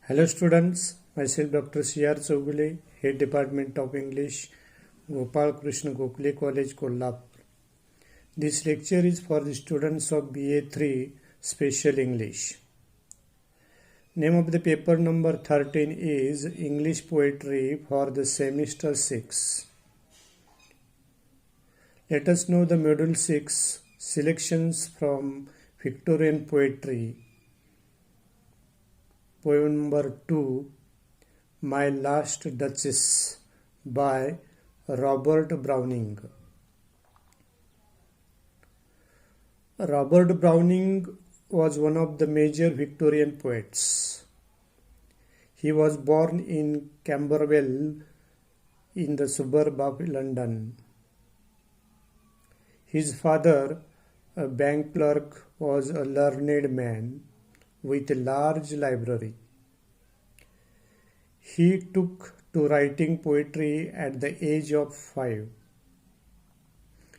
Hello students, myself Dr. C.R. Chougule, Head Department of English, Gopal Krishna Gokhale College, Kolhapur. This lecture is for the students of BA 3 Special English. Name of the paper number 13 is English Poetry for the Semester 6. Let us know the Module 6 selections from Victorian Poetry. Poem number 2, My Last Duchess by Robert Browning. Robert Browning was one of the major Victorian poets. He was born in Camberwell in the suburb of London. His father, a bank clerk, was a learned man with a large library. He took to writing poetry at the age of 5.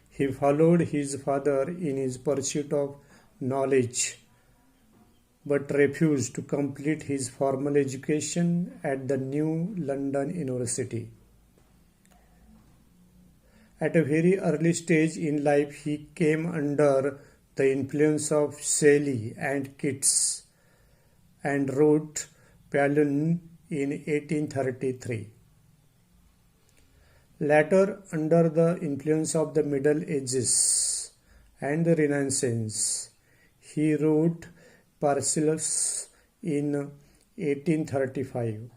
He followed his father in his pursuit of knowledge, but refused to complete his formal education at the New London University. At a very early stage in life, he came under the influence of Shelley and Keats and wrote Pallone in 1833. Later, under the influence of the Middle Ages and the Renaissance, he wrote Paracelsus in 1835.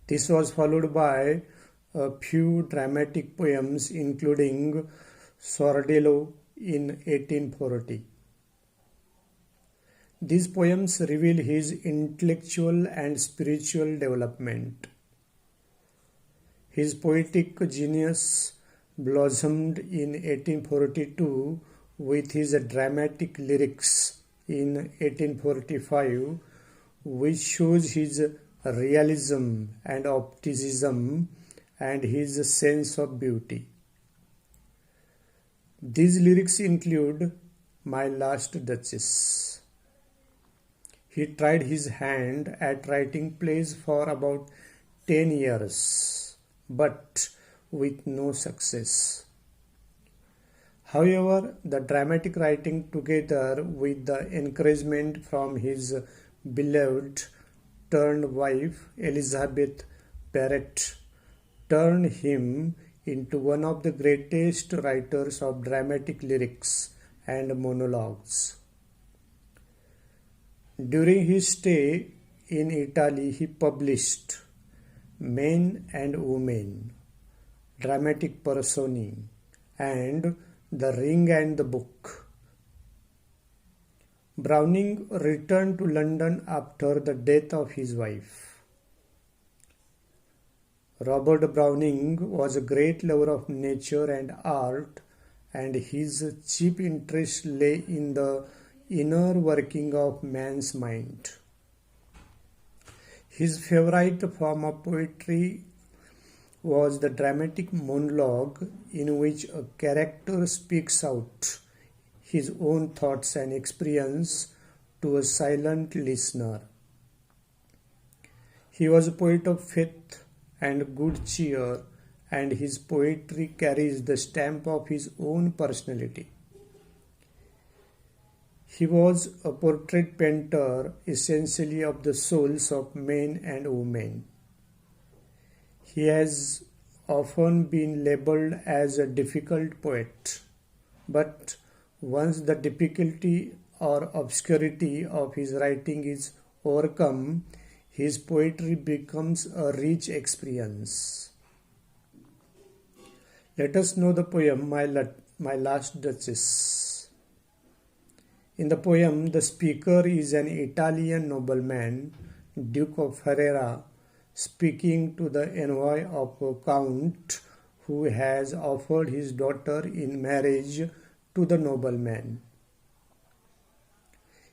This was followed by a few dramatic poems, including Sordello in 1840. These poems reveal his intellectual and spiritual development. His poetic genius blossomed in 1842 with his dramatic lyrics in 1845, which shows his realism and optimism and his sense of beauty. These lyrics include My Last Duchess. He tried his hand at writing plays for about 10 years, but with no success. However, the dramatic writing, together with the encouragement from his beloved turned wife Elizabeth Barrett, turned him into one of the greatest writers of dramatic lyrics and monologues. During his stay in Italy, he published Men and Women, Dramatic Personae, and The Ring and the Book. Browning returned to London after the death of his wife. Robert Browning was a great lover of nature and art, and his chief interest lay in the inner working of man's mind. His favorite form of poetry was the dramatic monologue, in which a character speaks out his own thoughts and experience to a silent listener. He was a poet of faith and good cheer, and his poetry carries the stamp of his own personality. He was a portrait painter, essentially of the souls of men and women. He has often been labeled as a difficult poet, but once the difficulty or obscurity of his writing is overcome, his poetry becomes a rich experience. Let us know the poem My Last Duchess. In the poem, the speaker is an Italian nobleman, Duke of Ferrara, speaking to the envoy of a count who has offered his daughter in marriage to the nobleman.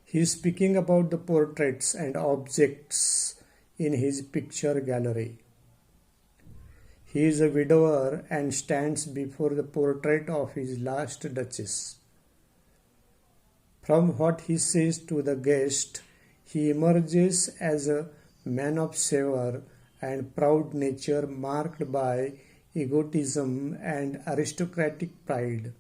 He is speaking about the portraits and objects in his picture gallery. He is a widower and stands before the portrait of his last duchess. From what he says to the guest, He emerges as a man of savor and proud nature marked by egotism and aristocratic pride.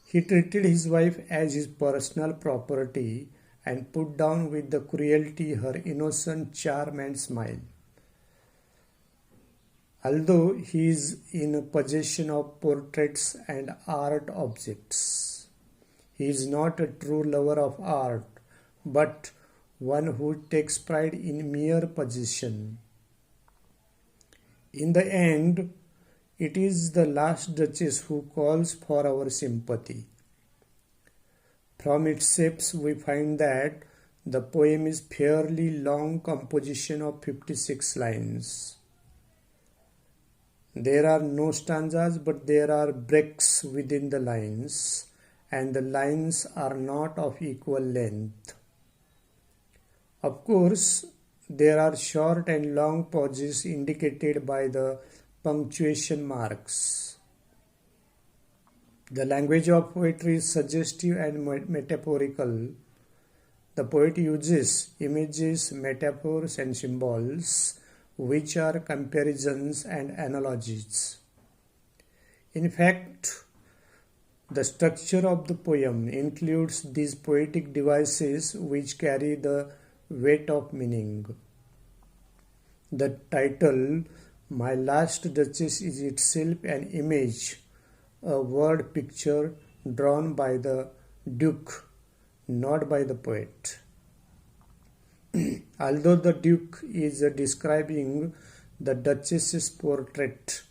He treated his wife as his personal property and put down with the cruelty her innocent charm and smile. Although he is in possession of portraits and art objects, he is not a true lover of art, but one who takes pride in mere possession. In the end, it is the last Duchess who calls for our sympathy. From its shapes, we find that the poem is fairly long composition of 56 lines. There are no stanzas, but there are breaks within the lines, and the lines are not of equal length. Of course, there are short and long pauses indicated by the punctuation marks. The language of poetry is suggestive and metaphorical. The poet uses images, metaphors, and symbols, which are comparisons and analogies. In fact, the structure of the poem includes these poetic devices which carry the weight of meaning. The title, My Last Duchess, is itself an image, a word picture drawn by the Duke, not by the poet. Although the Duke is describing the Duchess's portrait,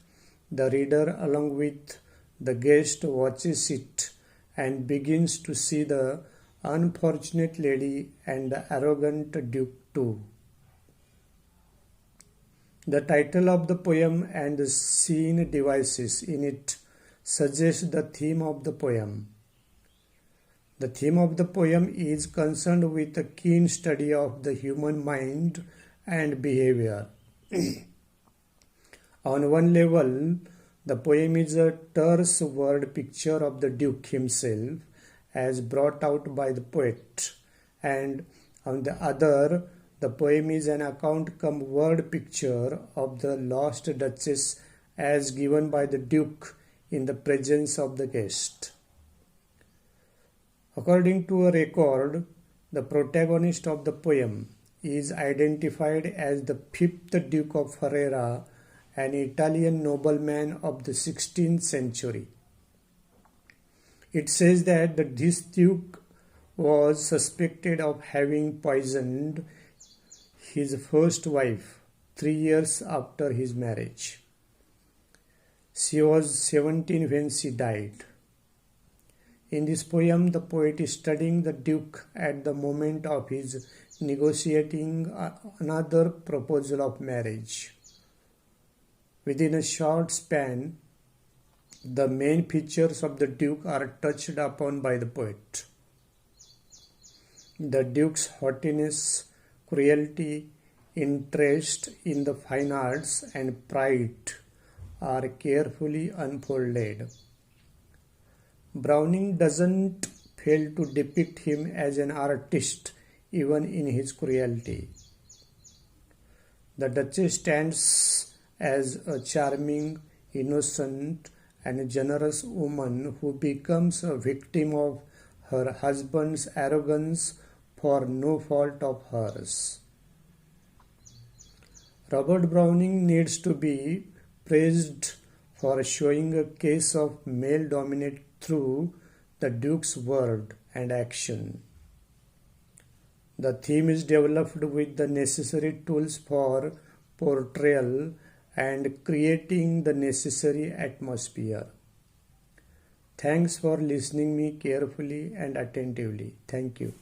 the reader, along with the guest, watches it and begins to see the unfortunate lady and the arrogant Duke too. The title of the poem and the scene devices in it suggest the theme of the poem. The theme of the poem is concerned with a keen study of the human mind and behavior. On one level, the poem is a terse word picture of the Duke himself as brought out by the poet, and on the other, the poem is an account cum word picture of the lost Duchess as given by the Duke in the presence of the guest. According to a record, the protagonist of the poem is identified as the 5th Duke of Ferrara, an Italian nobleman of the 16th century. It says that this Duke was suspected of having poisoned his first wife 3 years after his marriage. She was 17 when she died. In this poem, the poet is studying the Duke at the moment of his negotiating another proposal of marriage. Within a short span, the main features of the Duke are touched upon by the poet. The Duke's haughtiness, cruelty, interest in the fine arts, and pride are carefully unfolded. Browning doesn't fail to depict him as an artist even in his cruelty. The Duchess stands as a charming, innocent, and generous woman who becomes a victim of her husband's arrogance for no fault of hers. Robert Browning needs to be praised for showing a case of male dominance through the Duke's word and action. The theme is developed with the necessary tools for portrayal and creating the necessary atmosphere. Thanks for listening me carefully and attentively. Thank you.